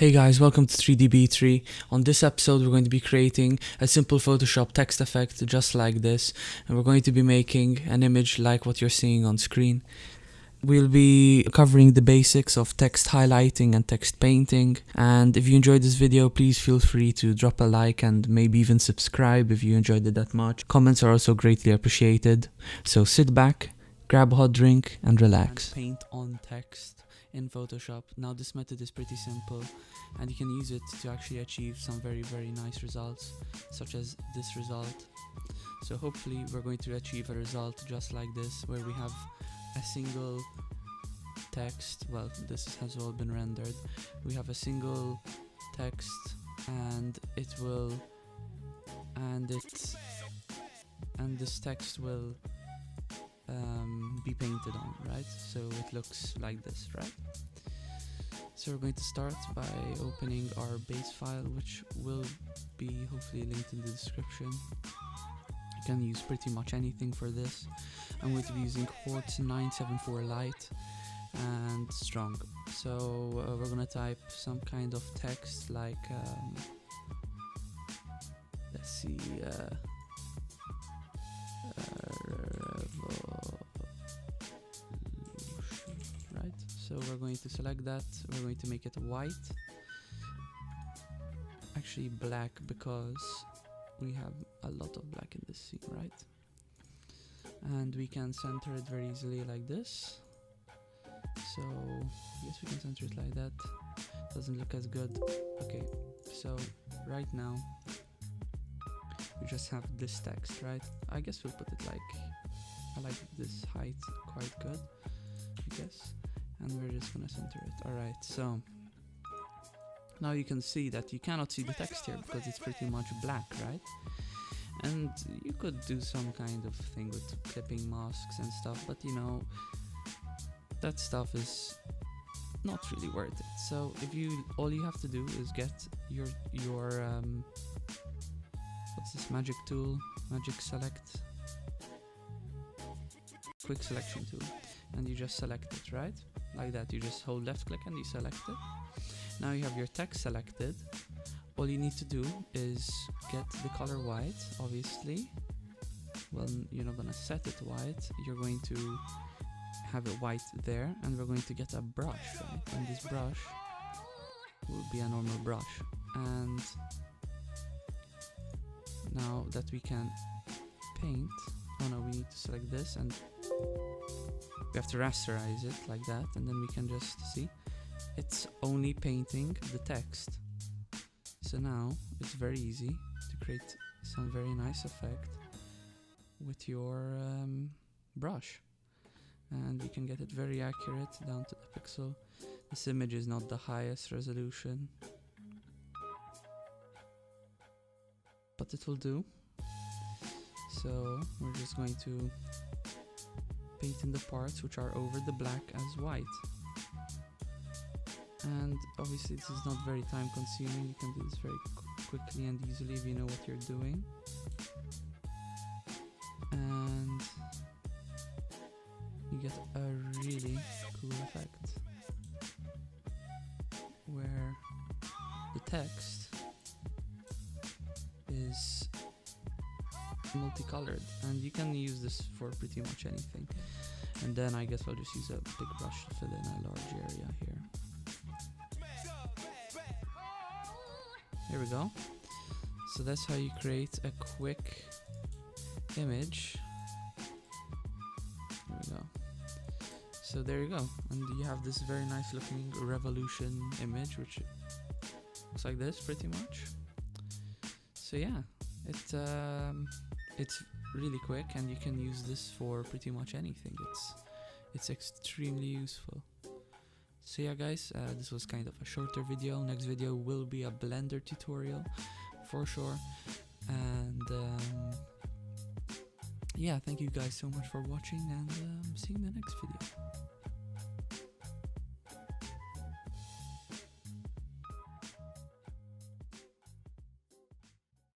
Hey guys, welcome to 3DB3. On this episode we're going to be creating a simple Photoshop text effect just like this, and we're going to be making an image like what you're seeing on screen. We'll be covering the basics of text highlighting and text painting, and if you enjoyed this video, please feel free to drop a like and maybe even subscribe if you enjoyed it that much. Comments are also greatly appreciated, so sit back, grab a hot drink and relax. Paint on text in Photoshop. Now this method is pretty simple and you can use it to actually achieve some very nice results, such as this result. So hopefully we're going to achieve a result just like this, where we have a single text. Well, this has all been rendered. We have a single text and it will and this text will be painted on, right? So it looks like this, right? So we're going to start by opening our base file, which will be hopefully linked in the description. You can use pretty much anything for this. I'm going to be using Quartz 974 light and strong. So we're going to type some kind of text like let's see, right? So we're going to select that. We're going to make it white, actually black, because we have a lot of black in this scene, right? And we can center it very easily like this. So yes, we can center it like that. Doesn't look as good. Okay, so right now we just have this text, right? I guess we'll put it like, I like this height quite good, I guess. And we're just gonna center it. Alright, so now you can see that you cannot see the text here because it's pretty much black, right? And you could do some kind of thing with clipping masks and stuff, but you know, that stuff is not really worth it. So if all you have to do is get your what's this magic tool, magic select, quick selection tool, and you just select it, right? Like that. You just hold left click and you select it. Now you have your text selected. All you need to do is get the color white, obviously. Well, you're not gonna set it white, you're going to have it white there, and we're going to get a brush, right? And this brush will be a normal brush. And now that we can paint, oh no, we need to select this and we have to rasterize it like that, and then we can just see it's only painting the text. So now it's very easy to create some very nice effect with your brush, and you can get it very accurate down to the pixel. This image is not the highest resolution, but it will do. So we're just going to paint in the parts which are over the black as white. And obviously this is not very time consuming, you can do this very quickly and easily if you know what you're doing. And you get a really cool effect where the text is multicolored, and you can use this for pretty much anything. And then I guess I'll just use a big brush to fill in a large area here. Here we go. So that's how you create a quick image. There we go. So there you go, and you have this very nice looking revolution image, which looks like this pretty much. So yeah, it's really quick, and you can use this for pretty much anything. It's extremely useful. So yeah guys, this was kind of a shorter video. Next video will be a Blender tutorial for sure. And yeah, thank you guys so much for watching, and see you in the next video.